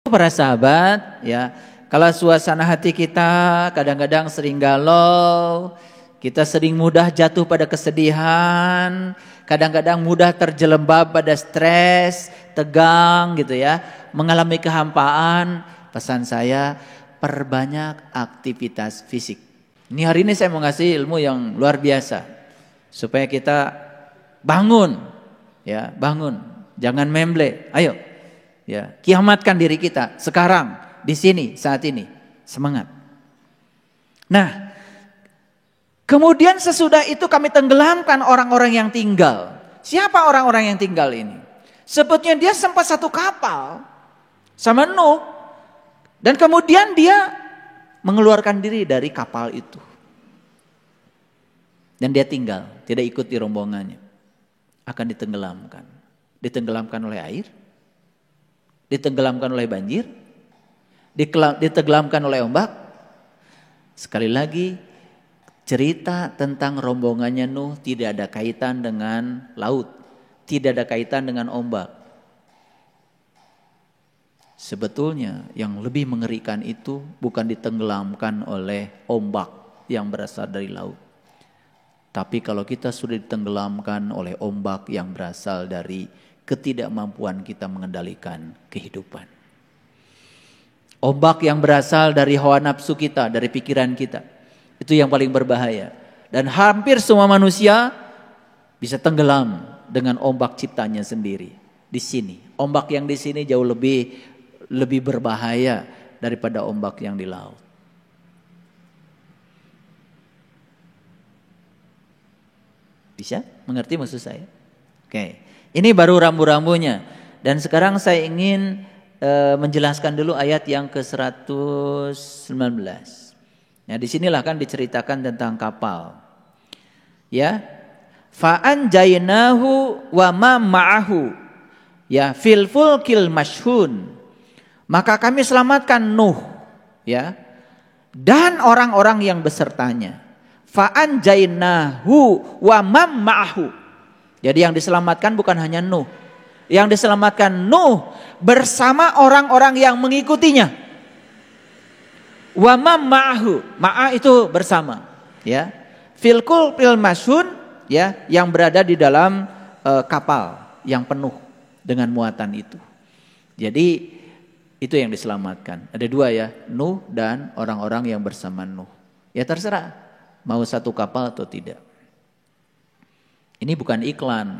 Para sahabat, ya, kalau suasana hati kita kadang-kadang sering galau, kita sering mudah jatuh pada kesedihan, kadang-kadang mudah terjelembab pada stres, tegang gitu ya, mengalami kehampaan. Pesan saya, perbanyak aktivitas fisik. Ini hari ini saya mau ngasih ilmu yang luar biasa supaya kita bangun, ya, bangun, jangan memble. Ayo. Ya, kiamatkan diri kita sekarang, di sini, saat ini. Semangat. Nah, kemudian sesudah itu kami tenggelamkan orang-orang yang tinggal. Siapa orang-orang yang tinggal ini? Sebetulnya dia sempat satu kapal sama Nuh. Dan kemudian dia mengeluarkan diri dari kapal itu. Dan dia tinggal, tidak ikuti rombongannya. Akan ditenggelamkan. Ditenggelamkan oleh air. Ditenggelamkan oleh banjir, ditenggelamkan oleh ombak. Sekali lagi, cerita tentang rombongannya Nuh tidak ada kaitan dengan laut, tidak ada kaitan dengan ombak. Sebetulnya yang lebih mengerikan itu bukan ditenggelamkan oleh ombak yang berasal dari laut. Tapi kalau kita sudah ditenggelamkan oleh ombak yang berasal dari ketidakmampuan kita mengendalikan kehidupan. Ombak yang berasal dari hawa nafsu kita, dari pikiran kita. Itu yang paling berbahaya. Dan hampir semua manusia bisa tenggelam dengan ombak ciptanya sendiri. Di sini, ombak yang di sini jauh lebih berbahaya daripada ombak yang di laut. Bisa mengerti maksud saya? Oke. Ini baru rambu-rambunya. Dan sekarang saya ingin menjelaskan dulu ayat yang ke-119. Nah, disinilah kan diceritakan tentang kapal. Ya. Fa'anjainahu wa ma ma'ahu. Ya, fil fulkil mashhun. Maka kami selamatkan Nuh, ya. Dan orang-orang yang besertanya. Fa'anjainahu wa ma ma'ahu. Jadi yang diselamatkan bukan hanya Nuh. Yang diselamatkan Nuh bersama orang-orang yang mengikutinya. Wa ma'ahu. Ma'a itu bersama, ya. Filkul fil masyun, ya, yang berada di dalam kapal yang penuh dengan muatan itu. Jadi itu yang diselamatkan. Ada dua, ya, Nuh dan orang-orang yang bersama Nuh. Ya terserah mau satu kapal atau tidak. Ini bukan iklan,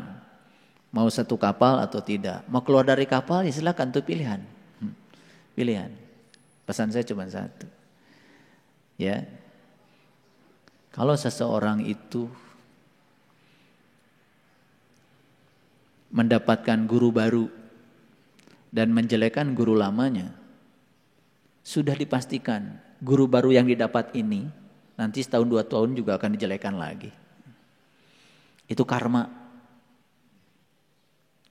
mau satu kapal atau tidak. Mau keluar dari kapal, ya silakan, itu pilihan. Pilihan. Pesan saya cuma satu. Ya. Kalau seseorang itu mendapatkan guru baru dan menjelekkan guru lamanya, sudah dipastikan guru baru yang didapat ini nanti setahun 2 tahun juga akan dijelekan lagi. Itu karma.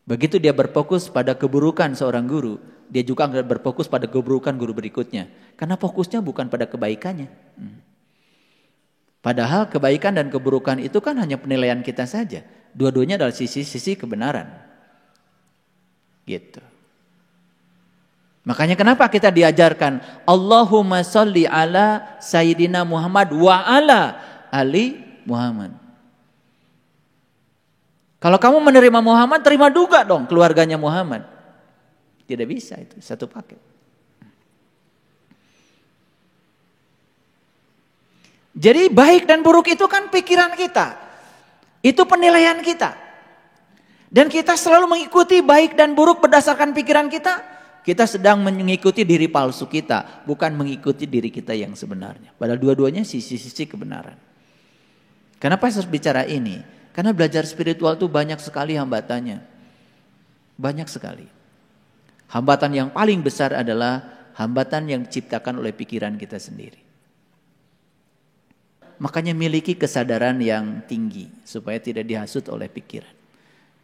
Begitu dia berfokus pada keburukan seorang guru, dia juga akan berfokus pada keburukan guru berikutnya. Karena fokusnya bukan pada kebaikannya. Padahal kebaikan dan keburukan itu kan hanya penilaian kita saja. Dua-duanya adalah sisi-sisi kebenaran. Gitu. Makanya kenapa kita diajarkan Allahumma sholli ala Sayyidina Muhammad wa ala ali Muhammad. Kalau kamu menerima Muhammad, terima juga dong keluarganya Muhammad. Tidak bisa itu, satu paket. Jadi baik dan buruk itu kan pikiran kita. Itu penilaian kita. Dan kita selalu mengikuti baik dan buruk berdasarkan pikiran kita. Kita sedang mengikuti diri palsu kita, bukan mengikuti diri kita yang sebenarnya. Padahal dua-duanya sisi-sisi kebenaran. Kenapa harus bicara ini? Karena belajar spiritual itu banyak sekali hambatannya. Banyak sekali. Hambatan yang paling besar adalah hambatan yang diciptakan oleh pikiran kita sendiri. Makanya miliki kesadaran yang tinggi supaya tidak dihasut oleh pikiran.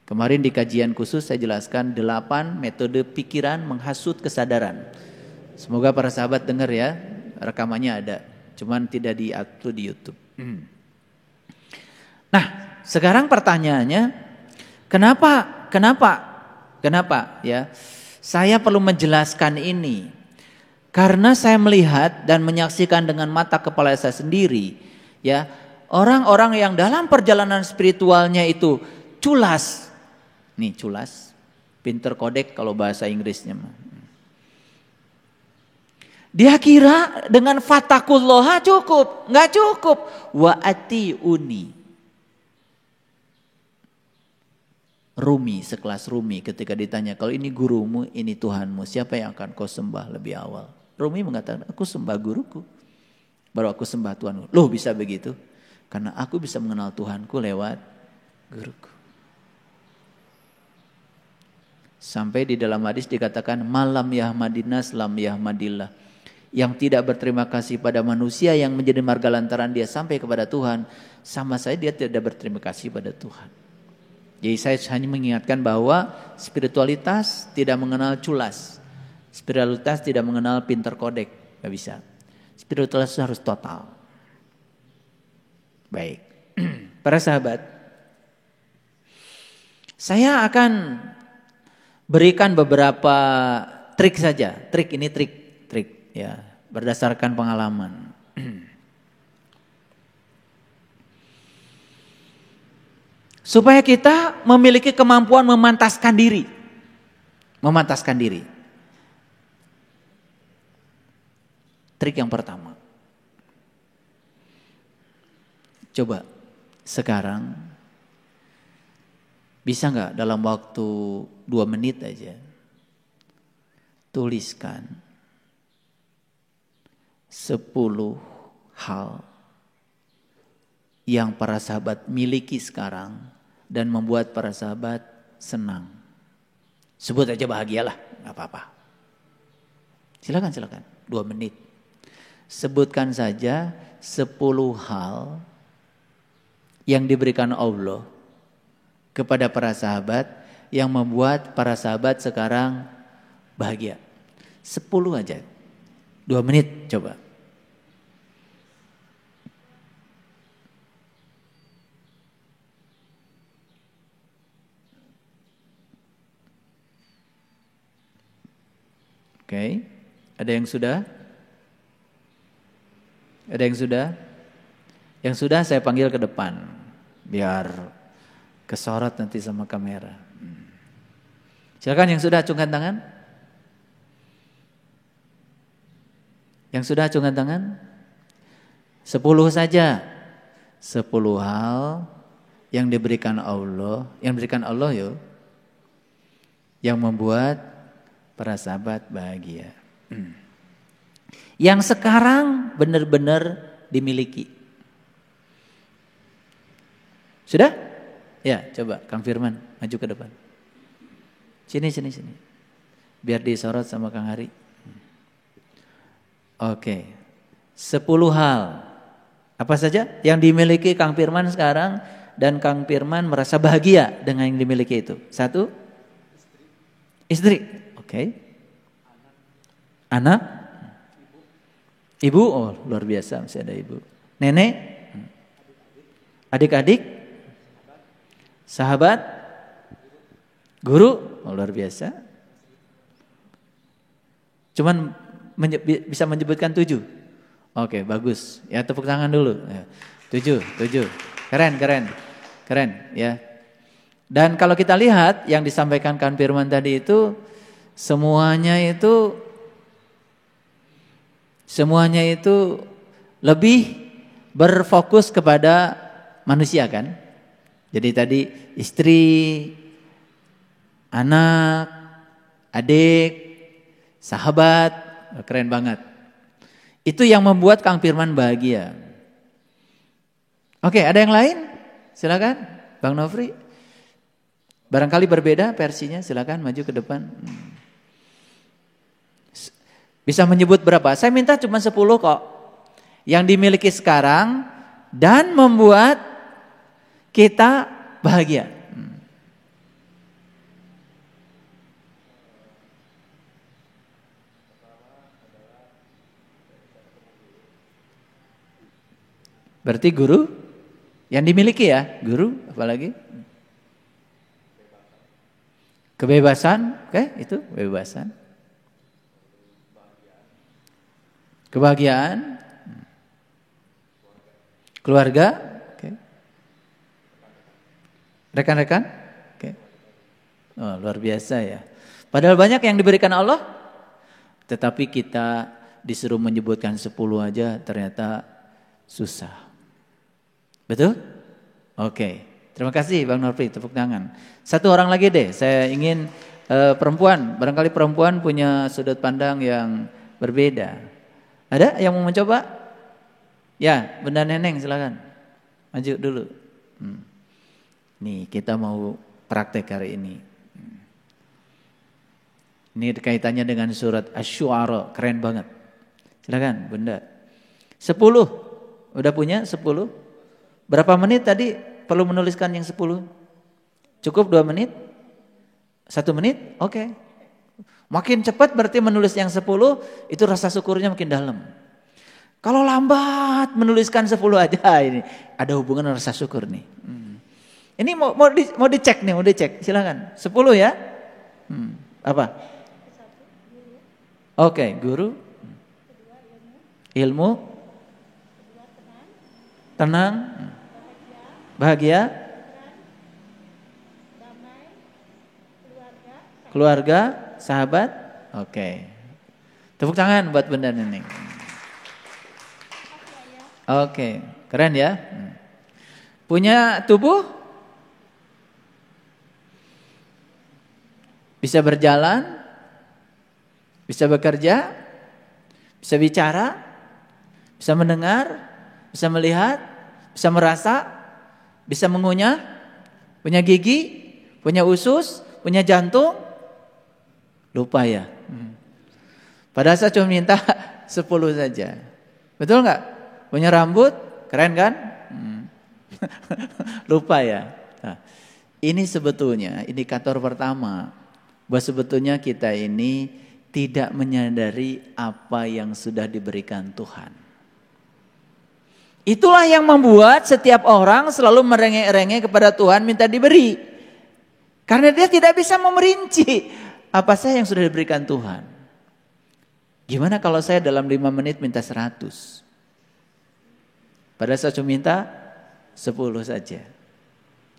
Kemarin di kajian khusus saya jelaskan 8 metode pikiran menghasut kesadaran. Semoga para sahabat dengar ya, rekamannya ada. Cuman tidak di-upload di YouTube. Nah, sekarang pertanyaannya, kenapa ya Saya perlu menjelaskan ini karena saya melihat dan menyaksikan dengan mata kepala saya sendiri, ya, orang-orang yang dalam perjalanan spiritualnya itu culas. Nih culas, pinter kodek kalau bahasa Inggrisnya. Dia kira dengan fatakulloha cukup, nggak cukup. Wa atiuni. Rumi, sekelas Rumi ketika ditanya, kalau ini gurumu, ini Tuhanmu, siapa yang akan kau sembah lebih awal? Rumi mengatakan, aku sembah guruku, baru aku sembah Tuhanku. Loh bisa begitu? Karena aku bisa mengenal Tuhanku lewat guruku. Sampai di dalam hadis dikatakan, malam yahmadinas lam yahmadillah. Yang tidak berterima kasih pada manusia yang menjadi marga lantaran dia sampai kepada Tuhan, sama saya dia tidak berterima kasih pada Tuhan. Jadi saya hanya mengingatkan bahwa spiritualitas tidak mengenal culas. Spiritualitas tidak mengenal pinter kodek. Gak bisa. Spiritualitas harus total. Baik. Para sahabat, saya akan berikan beberapa trik saja. Trik ini trik ya, berdasarkan pengalaman. Supaya kita memiliki kemampuan memantaskan diri. Memantaskan diri. Trik yang pertama. Coba sekarang bisa nggak dalam waktu 2 menit aja tuliskan 10 hal yang para sahabat miliki sekarang dan membuat para sahabat senang. Sebut aja bahagialah, nggak apa-apa. Silakan 2 menit. Sebutkan saja 10 hal yang diberikan Allah kepada para sahabat yang membuat para sahabat sekarang bahagia. 10 aja. 2 menit coba. Oke, ada yang sudah? Ada yang sudah? Yang sudah saya panggil ke depan, biar kesorot nanti sama kamera. Silakan yang sudah acungkan tangan. Yang sudah acungkan tangan. 10 saja. 10 hal yang diberikan Allah, yang membuat para sahabat bahagia. Yang sekarang benar-benar dimiliki. Sudah? Ya, coba Kang Firman maju ke depan. Sini. Biar disorot sama Kang Hari. Oke. 10 hal. Apa saja yang dimiliki Kang Firman sekarang dan Kang Firman merasa bahagia dengan yang dimiliki itu? 1. Istri. Oke. Anak. Ibu. Oh, luar biasa masih ada ibu. Nenek. Adik-adik. Sahabat. Guru. Oh, luar biasa. Cuman bisa menyebutkan 7. Oke, bagus. Ya, tepuk tangan dulu. 7. Keren ya. Dan kalau kita lihat yang disampaikan Kang Firman tadi itu semuanya itu lebih berfokus kepada manusia kan. Jadi tadi istri, anak, adik, sahabat, keren banget. Itu yang membuat Kang Firman bahagia. Oke, ada yang lain? Silakan, Bang Nofri. Barangkali berbeda versinya, silakan maju ke depan. Bisa menyebut berapa? Saya minta cuma 10 kok. Yang dimiliki sekarang dan membuat kita bahagia. Berarti guru yang dimiliki ya, guru apalagi? Kebebasan, oke, itu kebebasan. Kebahagiaan. Keluarga, oke. Rekan-rekan, oke. Oh, luar biasa ya. Padahal banyak yang diberikan Allah, tetapi kita disuruh menyebutkan 10 aja ternyata susah. Betul? Oke. Terima kasih Bang Norfi, tepuk tangan. Satu orang lagi deh, saya ingin perempuan. Barangkali perempuan punya sudut pandang yang berbeda. Ada yang mau mencoba? Ya, Bunda Neneng silakan. Maju dulu. Nih, kita mau praktek hari ini. Ini kaitannya dengan surat Asy-Syu'ara, keren banget. Silakan, Bunda. 10. Udah punya 10? Berapa menit tadi perlu menuliskan yang 10? Cukup 2 menit? 1 menit? Oke. Makin cepat berarti menulis yang 10, itu rasa syukurnya makin dalam. Kalau lambat menuliskan 10 aja, ini ada hubungan rasa syukur nih. Ini mau dicek nih, mau dicek. Silakan. 10 ya? Apa? Oke, guru. Ilmu. Tenang. Bahagia. Keluarga, sahabat. Oke. Tepuk tangan buat Bunda Neneng. Oke, keren ya. Punya tubuh? Bisa berjalan? Bisa bekerja, bisa bicara, bisa mendengar, bisa melihat, bisa merasa, bisa mengunyah, punya gigi, punya usus, punya jantung. Lupa ya. Padahal saya cuma minta 10 saja. Betul nggak? Punya rambut, keren kan? Lupa ya. Nah, ini sebetulnya indikator pertama bahwa sebetulnya kita ini tidak menyadari apa yang sudah diberikan Tuhan. Itulah yang membuat setiap orang selalu merengek-rengek kepada Tuhan minta diberi. Karena dia tidak bisa memerinci apa saja yang sudah diberikan Tuhan. Gimana kalau saya dalam 5 menit minta 100? Padahal saya cuma minta 10 saja.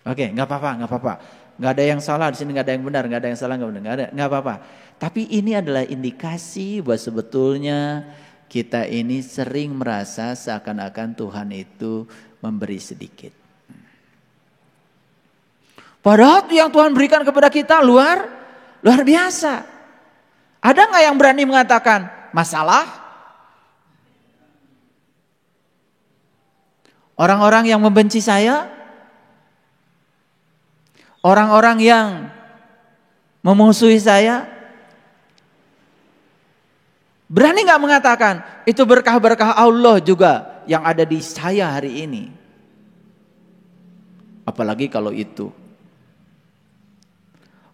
Oke, nggak apa-apa. Nggak ada yang salah di sini, nggak ada yang benar, nggak ada yang salah, nggak apa-apa. Tapi ini adalah indikasi bahwa sebetulnya kita ini sering merasa seakan-akan Tuhan itu memberi sedikit. Padahal yang Tuhan berikan kepada kita luar biasa. Ada nggak yang berani mengatakan masalah? Orang-orang yang membenci saya, orang-orang yang memusuhi saya, berani gak mengatakan itu berkah-berkah Allah juga yang ada di saya hari ini? Apalagi kalau itu.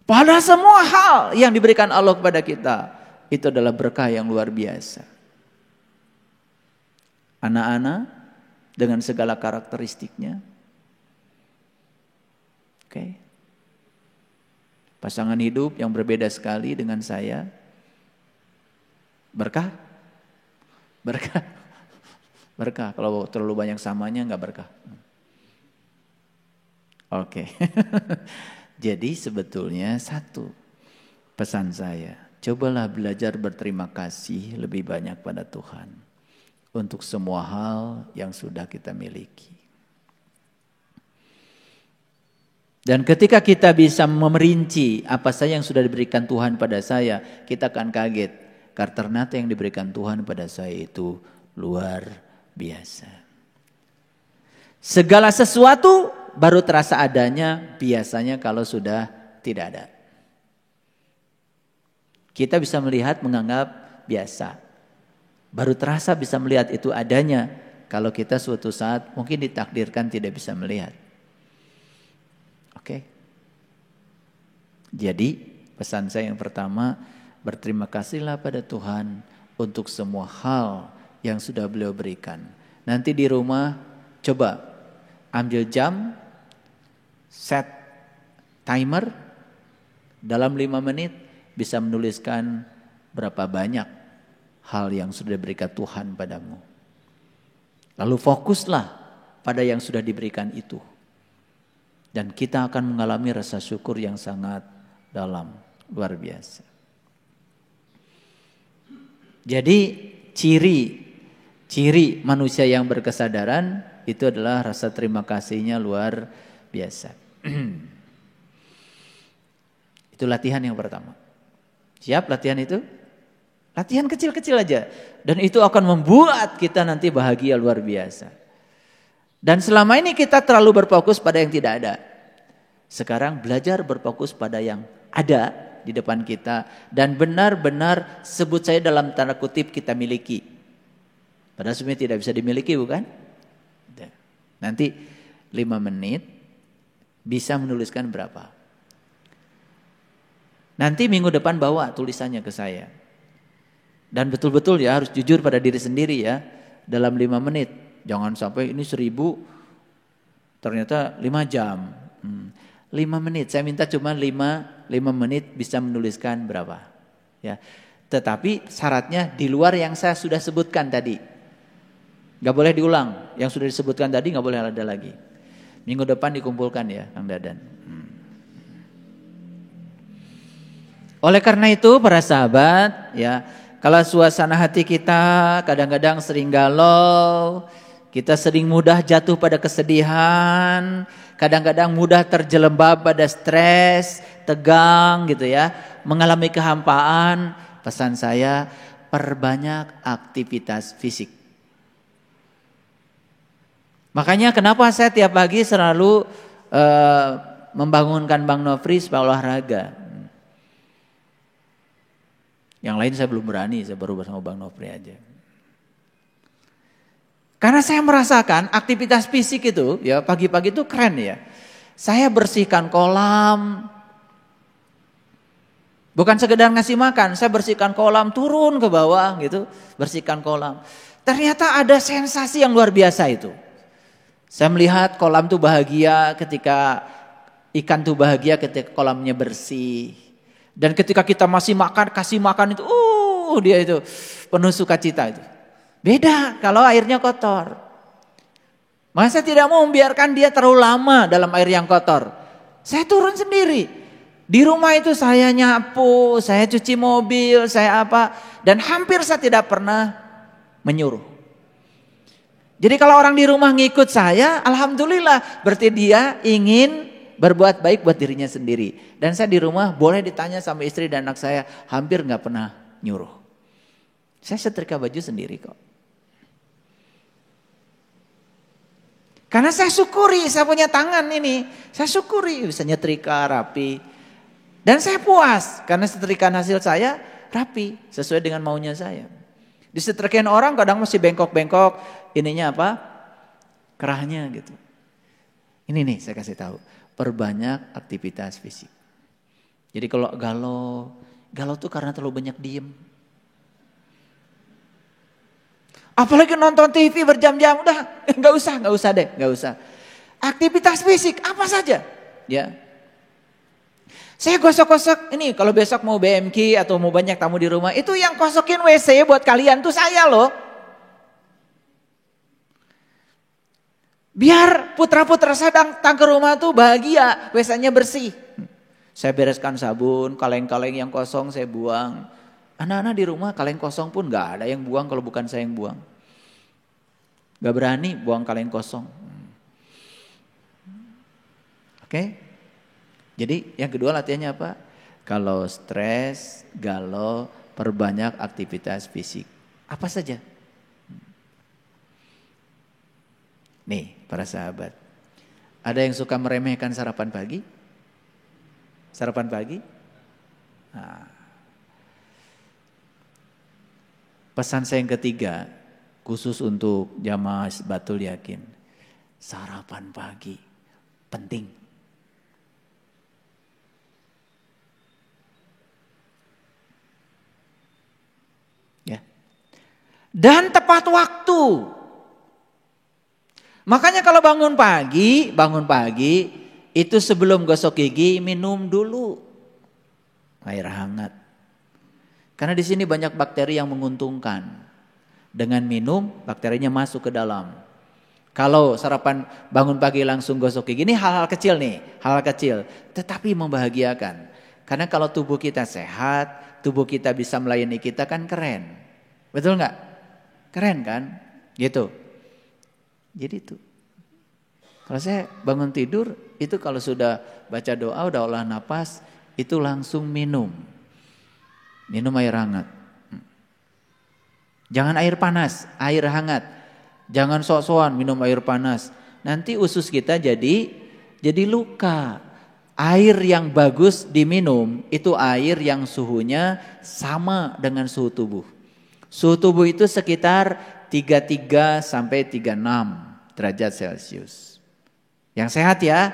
Padahal semua hal yang diberikan Allah kepada kita itu adalah berkah yang luar biasa. Anak-anak dengan segala karakteristiknya. Oke. Pasangan hidup yang berbeda sekali dengan saya. Berkah? Berkah. Kalau terlalu banyak samanya enggak berkah. Oke. Jadi sebetulnya satu pesan saya, cobalah belajar berterima kasih lebih banyak pada Tuhan untuk semua hal yang sudah kita miliki. Dan ketika kita bisa memerinci apa saja yang sudah diberikan Tuhan pada saya, kita akan kaget. Karena ternyata yang diberikan Tuhan pada saya itu luar biasa. Segala sesuatu baru terasa adanya biasanya kalau sudah tidak ada. Kita bisa melihat menganggap biasa. Baru terasa bisa melihat itu adanya kalau kita suatu saat mungkin ditakdirkan tidak bisa melihat. Oke. Jadi pesan saya yang pertama, berterima kasihlah pada Tuhan untuk semua hal yang sudah beliau berikan. Nanti di rumah coba ambil jam, set timer, Dalam 5 menit bisa menuliskan berapa banyak hal yang sudah diberikan Tuhan padamu. Lalu fokuslah pada yang sudah diberikan itu. Dan kita akan mengalami rasa syukur yang sangat dalam, luar biasa. Jadi ciri manusia yang berkesadaran itu adalah rasa terima kasihnya luar biasa. Itu latihan yang pertama. Siap latihan itu? Latihan kecil-kecil aja. Dan itu akan membuat kita nanti bahagia luar biasa. Dan selama ini kita terlalu berfokus pada yang tidak ada. Sekarang belajar berfokus pada yang ada di depan kita. Dan benar-benar sebut saya dalam tanda kutip kita miliki. Padahal sebenarnya tidak bisa dimiliki, bukan? Nanti 5 menit bisa menuliskan berapa. Nanti minggu depan bawa tulisannya ke saya. Dan betul-betul ya harus jujur pada diri sendiri ya. Dalam 5 menit. Jangan sampai ini 1000 ternyata 5 jam. 5 menit. Saya minta cuma 5 menit bisa menuliskan berapa. Ya. Tetapi syaratnya di luar yang saya sudah sebutkan tadi. Gak boleh diulang. Yang sudah disebutkan tadi gak boleh ada lagi. Minggu depan dikumpulkan ya Kang Dadan. Oleh karena itu para sahabat ya, kalau suasana hati kita kadang-kadang sering galau, kita sering mudah jatuh pada kesedihan, kadang-kadang mudah terjelembab pada stres, tegang gitu ya, mengalami kehampaan, pesan saya perbanyak aktivitas fisik. Makanya kenapa saya tiap pagi selalu membangunkan Bang Nofri supaya olahraga. Yang lain saya belum berani, saya baru bersama Bang Nofri aja. Karena saya merasakan aktivitas fisik itu, ya pagi-pagi itu keren ya. Saya bersihkan kolam, bukan sekedar ngasih makan, saya bersihkan kolam, turun ke bawah gitu, bersihkan kolam. Ternyata ada sensasi yang luar biasa itu. Saya melihat kolam tuh bahagia ketika ikan tuh bahagia ketika kolamnya bersih. Dan ketika kita masih makan, kasih makan itu, dia itu penuh sukacita itu. Beda kalau airnya kotor. Maka saya tidak mau membiarkan dia terlalu lama dalam air yang kotor. Saya turun sendiri. Di rumah itu saya nyapu, saya cuci mobil, saya apa. Dan hampir saya tidak pernah menyuruh. Jadi kalau orang di rumah ngikut saya, alhamdulillah. Berarti dia ingin berbuat baik buat dirinya sendiri. Dan saya di rumah boleh ditanya sama istri dan anak saya, hampir gak pernah nyuruh. Saya setrika baju sendiri kok. Karena saya syukuri, saya punya tangan ini. Saya syukuri bisa nyetrika rapi. Dan saya puas karena setrikaan hasil saya rapi. Sesuai dengan maunya saya. Disetrikain orang kadang masih bengkok-bengkok. Ininya apa? Kerahnya gitu. Ini nih saya kasih tahu. Perbanyak aktivitas fisik. Jadi kalau galau tuh karena terlalu banyak diem. Apalagi nonton TV berjam-jam, udah nggak usah. Aktivitas fisik apa saja, ya. Saya gosok-gosok ini kalau besok mau BMK atau mau banyak tamu di rumah, itu yang kosokin WC buat kalian tuh saya loh. Biar putra-putra saya datang ke rumah tuh bahagia, WC-nya bersih. Saya bereskan sabun, kaleng-kaleng yang kosong saya buang. Anak-anak di rumah kaleng kosong pun gak ada yang buang kalau bukan saya yang buang. Gak berani buang kaleng kosong. Oke? Jadi yang kedua latihannya apa? Kalau stres, galau, perbanyak aktivitas fisik. Apa saja? Nih para sahabat, ada yang suka meremehkan sarapan pagi? Sarapan pagi? Nah. Pesan saya yang ketiga, khusus untuk jamaah Batul Yakin. Sarapan pagi, penting. Ya. Dan tepat waktu. Makanya kalau bangun pagi itu sebelum gosok gigi minum dulu. air hangat. Karena di sini banyak bakteri yang menguntungkan. Dengan minum, bakterinya masuk ke dalam. Kalau sarapan bangun pagi langsung gosok gigi, ini hal-hal kecil nih, hal-hal kecil. Tetapi membahagiakan. Karena kalau tubuh kita sehat, tubuh kita bisa melayani kita kan keren. Betul nggak? Keren kan? Gitu. Jadi itu. Kalau saya bangun tidur, itu kalau sudah baca doa, udah olah napas, itu langsung minum. Minum air hangat. Jangan air panas, air hangat. Jangan sok-sokan minum air panas. Nanti usus kita jadi luka. Air yang bagus diminum, itu air yang suhunya sama dengan suhu tubuh. Suhu tubuh itu sekitar 33 sampai 36 derajat Celcius. Yang sehat ya,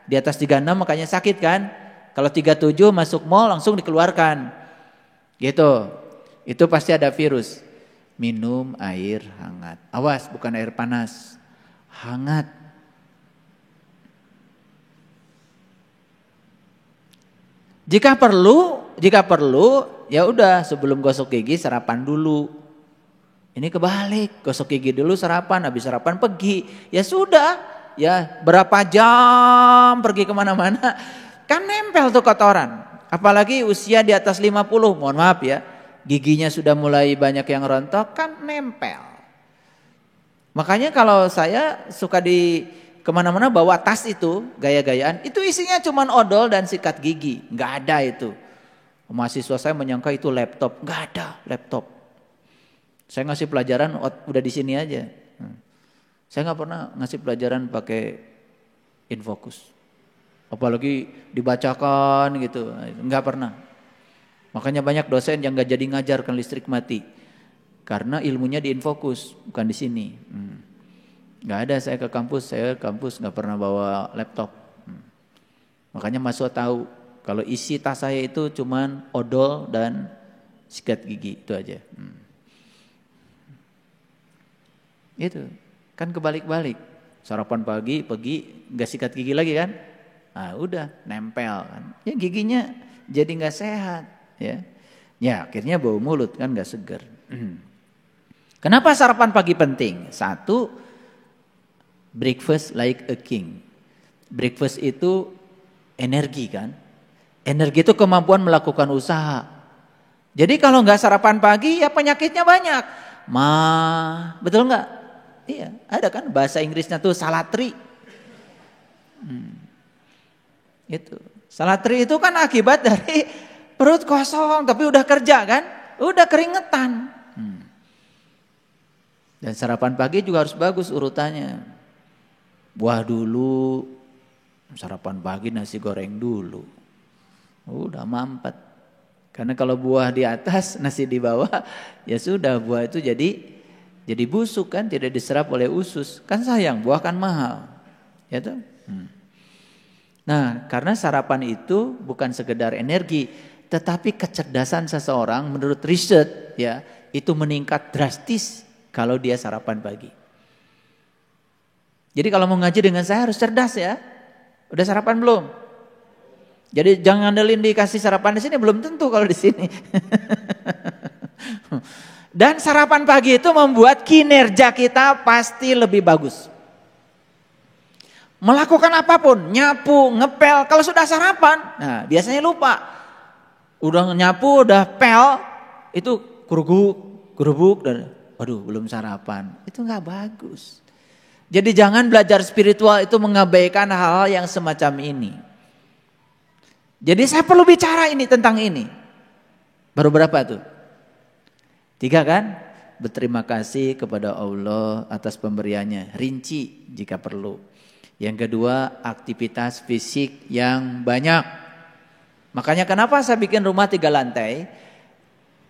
di atas 36 makanya sakit kan. Kalau 37 masuk mall langsung dikeluarkan. Gitu. Itu pasti ada virus. Minum air hangat. Awas, bukan air panas. Hangat. Jika perlu ya udah sebelum gosok gigi sarapan dulu. Ini kebalik, gosok gigi dulu sarapan, habis sarapan pergi. Ya sudah. Ya berapa jam pergi kemana-mana kan nempel tuh kotoran. Apalagi usia di atas 50, mohon maaf ya, giginya sudah mulai banyak yang rontok kan nempel. Makanya kalau saya suka di kemana-mana bawa tas itu gaya-gayaan, itu isinya cuman odol dan sikat gigi, nggak ada itu. Mahasiswa saya menyangka itu laptop, nggak ada laptop. Saya ngasih pelajaran udah di sini aja. Saya nggak pernah ngasih pelajaran pakai infocus, apalagi dibacakan gitu, nggak pernah. Makanya banyak dosen yang nggak jadi ngajar kan listrik mati, karena ilmunya di infocus bukan di sini. Nggak ada saya ke kampus nggak pernah bawa laptop. Makanya mahasiswa tahu kalau isi tas saya itu cuman odol dan sikat gigi itu aja. Itu. Kan kebalik-balik, sarapan pagi pergi nggak sikat gigi lagi kan, nah udah nempel kan, ya giginya jadi nggak sehat ya akhirnya bau mulut kan nggak seger. Kenapa sarapan pagi penting? Satu, breakfast like a king. Breakfast itu energi kan, energi itu kemampuan melakukan usaha. Jadi kalau nggak sarapan pagi ya penyakitnya banyak, betul nggak? Iya, ada kan bahasa Inggrisnya tuh salatri. Itu. Salatri itu kan akibat dari perut kosong tapi udah kerja kan? Udah keringetan. Dan sarapan pagi juga harus bagus urutannya. Buah dulu, sarapan pagi nasi goreng dulu. Udah mampet. Karena kalau buah di atas, nasi di bawah, ya sudah buah itu jadi busuk kan, tidak diserap oleh usus. Kan sayang, buah kan mahal. Ya toh? Nah, karena sarapan itu bukan sekedar energi, tetapi kecerdasan seseorang menurut riset ya, itu meningkat drastis kalau dia sarapan pagi. Jadi kalau mau ngaji dengan saya harus cerdas ya. Udah sarapan belum? Jadi jangan ngandelin dikasih sarapan di sini, belum tentu kalau di sini. Dan sarapan pagi itu membuat kinerja kita pasti lebih bagus. Melakukan apapun, nyapu, ngepel, kalau sudah sarapan, nah biasanya lupa. Udah nyapu, udah pel, itu gerubuk, dan waduh belum sarapan. Itu gak bagus. Jadi jangan belajar spiritual itu mengabaikan hal-hal yang semacam ini. Jadi saya perlu bicara ini tentang ini. Baru berapa tuh? 3 kan? Berterima kasih kepada Allah atas pemberiannya. Rinci jika perlu. Yang kedua, aktivitas fisik yang banyak. Makanya kenapa saya bikin rumah 3 lantai?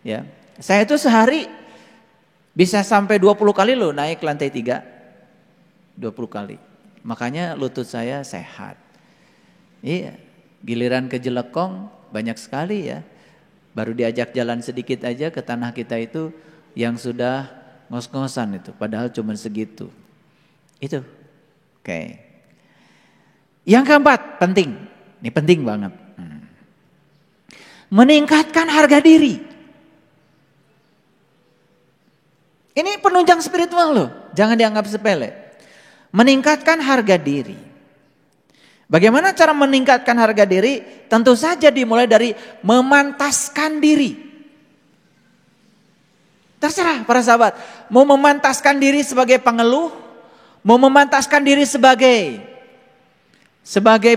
Ya, saya itu sehari bisa sampai 20 kali loh naik lantai 3. 20 kali. Makanya lutut saya sehat. Iya, giliran ke Jelekong banyak sekali ya. Baru diajak jalan sedikit aja ke tanah kita itu yang sudah ngos-ngosan itu. Padahal cuma segitu. Itu. Oke. Yang keempat, penting. Ini penting banget. meningkatkan harga diri. Ini penunjang spiritual loh, jangan dianggap sepele. Meningkatkan harga diri. Bagaimana cara meningkatkan harga diri? Tentu saja dimulai dari memantaskan diri. Terserah para sahabat, mau memantaskan diri sebagai pengeluh, mau memantaskan diri sebagai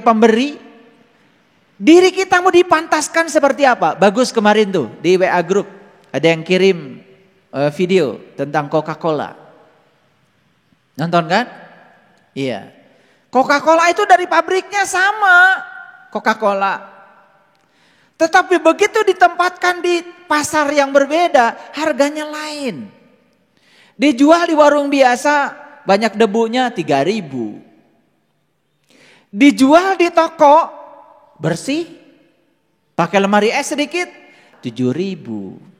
pemberi. Diri kita mau dipantaskan seperti apa? Bagus kemarin tuh di WA Group ada yang kirim video tentang Coca-Cola. Nonton kan? Iya. Coca-Cola itu dari pabriknya sama Coca-Cola. Tetapi begitu ditempatkan di pasar yang berbeda, harganya lain. Dijual di warung biasa, banyak debunya 3.000. Dijual di toko, bersih, pakai lemari es sedikit, 7.000.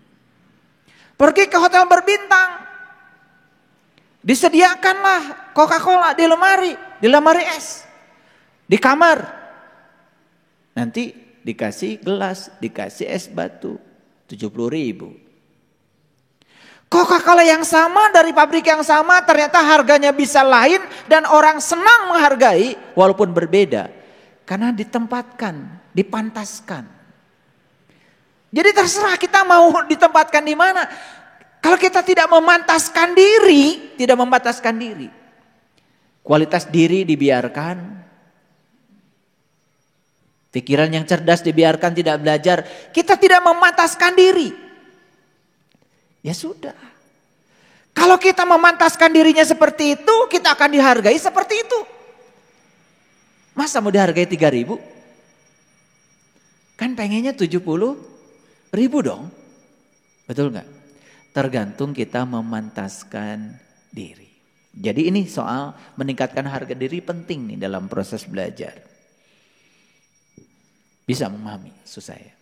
Pergi ke hotel berbintang, disediakanlah Coca-Cola di lemari es, di kamar. Nanti dikasih gelas, dikasih es batu, 70.000. Coca-Cola yang sama dari pabrik yang sama ternyata harganya bisa lain dan orang senang menghargai walaupun berbeda. Karena ditempatkan, dipantaskan. Jadi terserah kita mau ditempatkan di mana. Kalau kita tidak memantaskan diri, kualitas diri dibiarkan, pikiran yang cerdas dibiarkan tidak belajar, kita tidak memantaskan diri. Ya sudah. Kalau kita memantaskan dirinya seperti itu, kita akan dihargai seperti itu. Masa mau dihargai 3.000? Kan pengennya 70.000 dong. Betul nggak? Tergantung kita memantaskan diri. Jadi ini soal meningkatkan harga diri penting nih dalam proses belajar. Bisa memahami maksud saya.